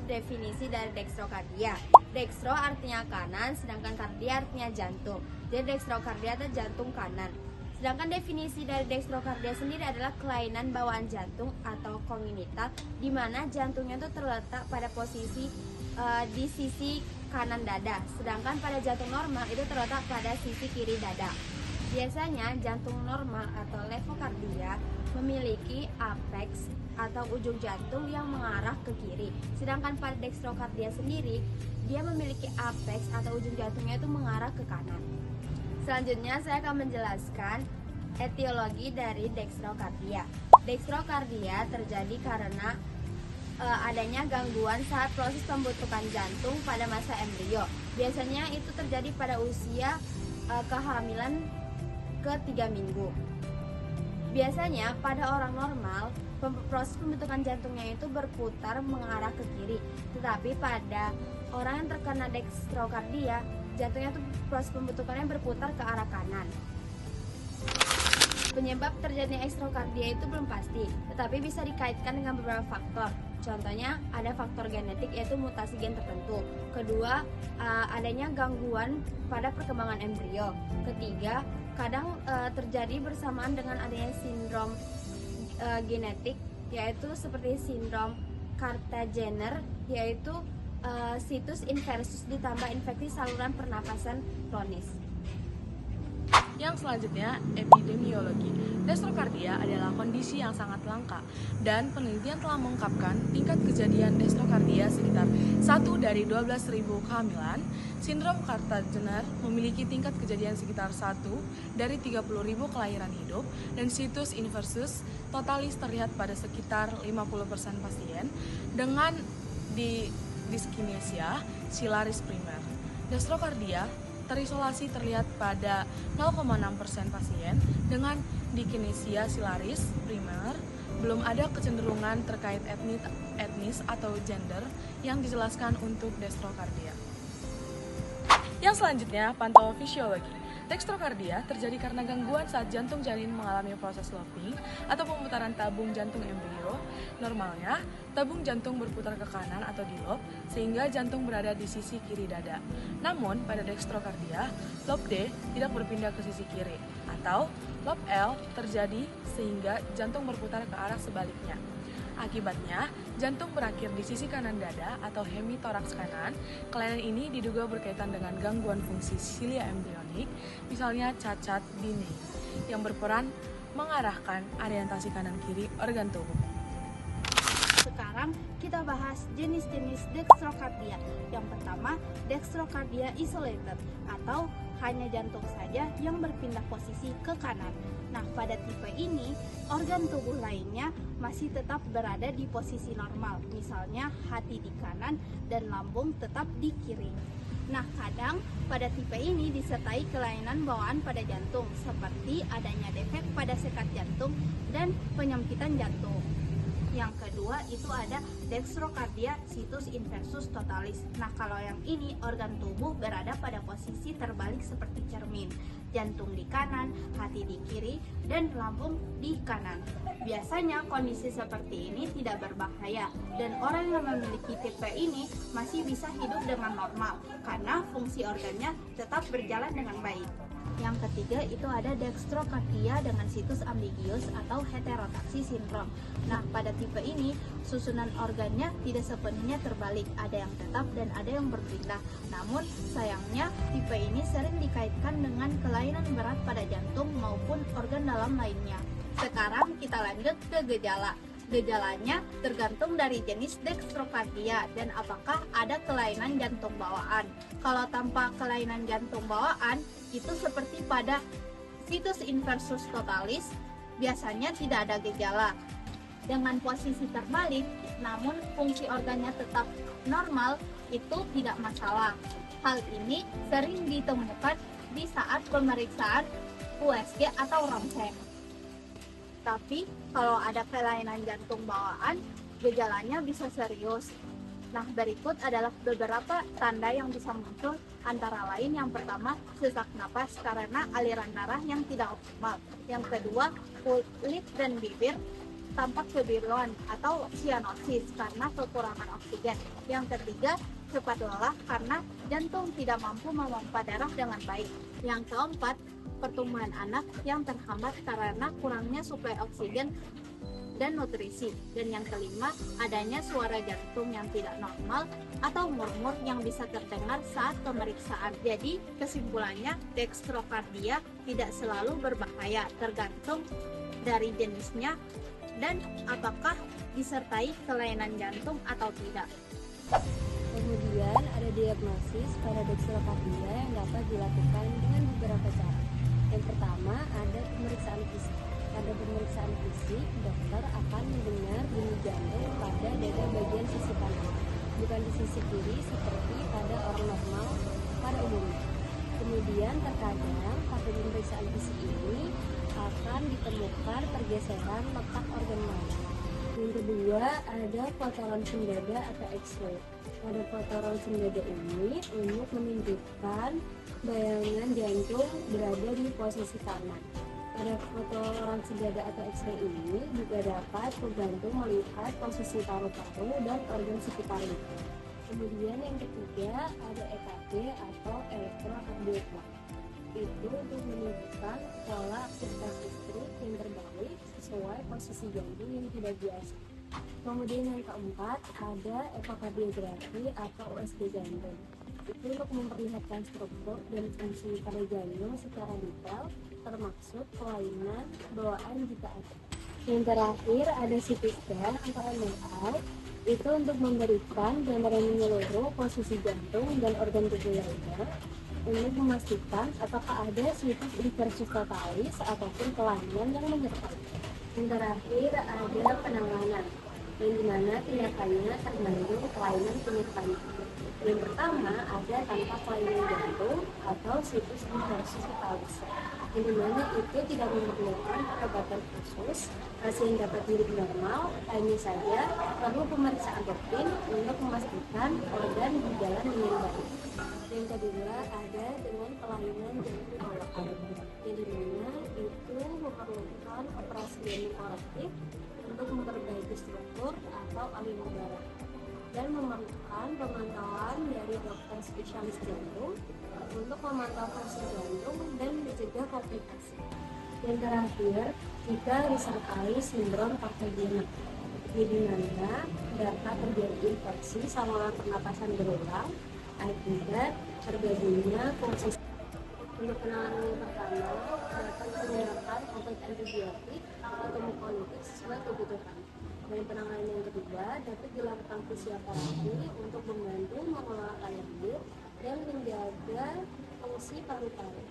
definisi dari dextrokardia. Dextro artinya kanan, sedangkan kardia artinya jantung. Jadi dextrokardia itu jantung kanan. Sedangkan definisi dari dextrokardia sendiri adalah kelainan bawaan jantung atau kongenital, di mana jantungnya itu terletak pada posisi di sisi kanan dada, sedangkan pada jantung normal itu terletak pada sisi kiri dada. Biasanya jantung normal atau levokardia memiliki apex atau ujung jantung yang mengarah ke kiri, sedangkan pada dextrokardia sendiri dia memiliki apex atau ujung jantungnya itu mengarah ke kanan. Selanjutnya saya akan menjelaskan etiologi dari dextrokardia. Dextrokardia terjadi karena adanya gangguan saat proses pembentukan jantung pada masa embrio. Biasanya itu terjadi pada usia kehamilan ke 3 minggu. Biasanya pada orang normal proses pembentukan jantungnya itu berputar mengarah ke kiri, tetapi pada orang yang terkena dextrokardia jantungnya itu proses pembentukannya berputar ke arah kanan. Penyebab terjadinya dextrokardia itu belum pasti, tetapi bisa dikaitkan dengan beberapa faktor. Contohnya ada faktor genetik, yaitu mutasi gen tertentu. Kedua, adanya gangguan pada perkembangan embrio. Ketiga, kadang terjadi bersamaan dengan adanya sindrom genetik, yaitu seperti sindrom Carter-Jenner, yaitu situs inversus ditambah infeksi saluran pernapasan kronis. Yang selanjutnya, epidemiologi. Dextrokardia adalah kondisi yang sangat langka dan penelitian telah mengungkapkan tingkat kejadian dextrokardia sekitar 1 dari 12.000 kehamilan. Sindrom Carter-Jenner memiliki tingkat kejadian sekitar 1 dari 30.000 kelahiran hidup, dan situs inversus totalis terlihat pada sekitar 50% pasien dengan dyskinesia silaris primer. Dextrokardia terisolasi terlihat pada 0,6% pasien dengan dyskinesia silaris primer. Belum ada kecenderungan terkait etnis atau gender yang dijelaskan untuk dextrokardia. Yang selanjutnya, pantofisiologi. Dextrokardia terjadi karena gangguan saat jantung janin mengalami proses looping atau pemutaran tabung jantung embrio. Normalnya, tabung jantung berputar ke kanan atau di loop, sehingga jantung berada di sisi kiri dada. Namun, pada dextrokardia, loop D tidak berpindah ke sisi kiri, atau loop L terjadi sehingga jantung berputar ke arah sebaliknya. Akibatnya, jantung berakhir di sisi kanan dada atau hemitoraks kanan. Kelainan ini diduga berkaitan dengan gangguan fungsi silia embrionik, misalnya cacat Binet, yang berperan mengarahkan orientasi kanan-kiri organ tubuh. Sekarang kita bahas jenis-jenis dextrokardia. Yang pertama, dextrokardia isolated atau hanya jantung saja yang berpindah posisi ke kanan. Nah, pada tipe ini, organ tubuh lainnya masih tetap berada di posisi normal, misalnya hati di kanan dan lambung tetap di kiri. Nah, kadang pada tipe ini disertai kelainan bawaan pada jantung, seperti adanya defek pada sekat jantung dan penyempitan jantung. Yang kedua itu ada dextrokardia situs inversus totalis. Nah, kalau yang ini organ tubuh berada pada posisi terbalik seperti cermin. Jantung di kanan, hati di kiri, dan lambung di kanan. Biasanya kondisi seperti ini tidak berbahaya dan orang yang memiliki tipe ini masih bisa hidup dengan normal karena fungsi organnya tetap berjalan dengan baik. Yang ketiga itu ada dextrokardia dengan situs ambigius atau heterotaksi sindrom. Nah, pada tipe ini susunan organnya tidak sepenuhnya terbalik, ada yang tetap dan ada yang berpindah. Namun sayangnya tipe ini sering dikaitkan dengan kelainan berat pada jantung maupun organ dalam lainnya. Sekarang kita lanjut ke gejala. Gejalanya tergantung dari jenis dextrokardia dan apakah ada kelainan jantung bawaan. Kalau tanpa kelainan jantung bawaan, itu seperti pada situs inversus totalis, biasanya tidak ada gejala. Dengan posisi terbalik, namun fungsi organnya tetap normal, itu tidak masalah. Hal ini sering ditemukan di saat pemeriksaan USG atau ronsen. Tapi kalau ada kelainan jantung bawaan, gejalanya bisa serius. Nah, berikut adalah beberapa tanda yang bisa muncul, antara lain yang pertama, sesak napas karena aliran darah yang tidak optimal. Yang kedua, kulit dan bibir tampak kebiruan atau cyanosis karena kekurangan oksigen. Yang ketiga, cepat lelah karena jantung tidak mampu memompa darah dengan baik. Yang keempat, pertumbuhan anak yang terhambat karena kurangnya suplai oksigen dan nutrisi. Dan yang kelima, adanya suara jantung yang tidak normal atau murmur yang bisa terdengar saat pemeriksaan. Jadi, kesimpulannya, dextrokardia tidak selalu berbahaya, tergantung dari jenisnya dan apakah disertai kelainan jantung atau tidak. Kemudian ada diagnosis pada dextrokardia yang dapat dilakukan dengan beberapa cara. Yang pertama ada pemeriksaan fisik. Pada pemeriksaan fisik, dokter akan mendengar bunyi jantung pada dada bagian sisi kanan, bukan di sisi kiri seperti pada orang normal pada umumnya. Kemudian terkadang pada pemeriksaan fisik ini akan ditemukan pergeseran letak organ lain. Yang kedua ada foto ronsen dada atau X-ray. Pada foto ronsen dada ini untuk menunjukkan bayangan jantung berada di posisi kanan. Pada foto ronsen dada atau X-ray ini juga dapat membantu melihat posisi paru-paru dan organ sekitarnya. Kemudian yang ketiga ada EKG atau elektrokardiogram. Itu untuk menunjukkan pola aktivitas listrik yang terbalik sesuai posisi jantung yang tidak biasa. Kemudian yang keempat ada ekokardiografi atau USG jantung. Itu untuk memperlihatkan struktur dan fungsi pada jantung secara detail, termasuk kelainan bawaan jika ada. Yang terakhir ada CT scan atau MRI. Itu untuk memberikan gambaran menyeluruh posisi jantung dan organ tubuh lainnya untuk memastikan apakah ada situs inversus totalis ataupun kelainan yang menyertai. Yang terakhir ada penanganan, yang dimana tindakannya tergantung kelainan penyertanya. Yang pertama ada tanpa kelainan jantung atau situs inversus totalis, yang dimana itu tidak memerlukan pengobatan khusus. Pasien dapat hidup normal, hanya saja perlu pemeriksaan rutin untuk memastikan organ berjalan dengan baik. Yang kedua ada dengan kelainan jantung korektif, yang dimana itu memerlukan operasi jantung korektif untuk memperbaiki struktur atau aliran darah dan memerlukan pemantauan dari dokter spesialis jantung untuk memantau fungsi jantung dan mencegah komplikasi. Yang terakhir, jika disertai sindrom Pachygyenic, di mana dapat terjadi infeksi saluran pernapasan berulang akibat tergabungnya fungsi. Untuk penanganan yang pertama, dapat menggunakan obat antibiotik atau mukolytik sesuai kebutuhan. Dan penanganan yang kedua dapat dilakukan fisioterapi untuk membantu mengelola air liur dan menjaga fungsi paru-paru.